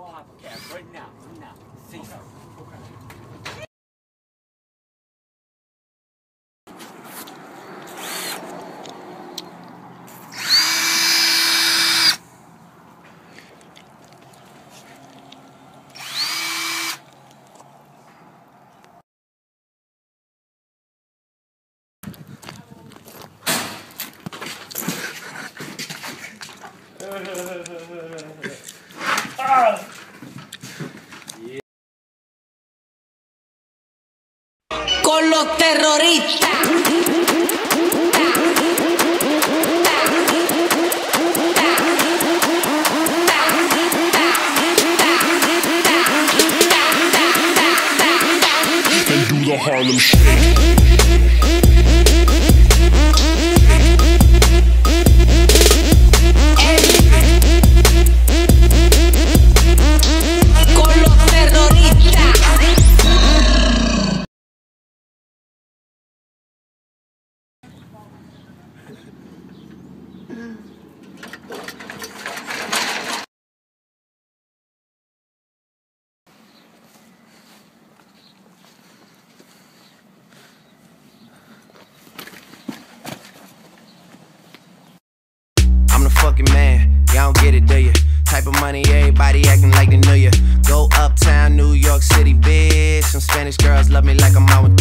podcast right now. Say so. Con los terroristas. And do the Harlem Shake. I'm the fucking man, y'all don't get it, do ya? Type of money, everybody acting like they knew ya. Go uptown, New York City, bitch. Some Spanish girls love me like I'm out with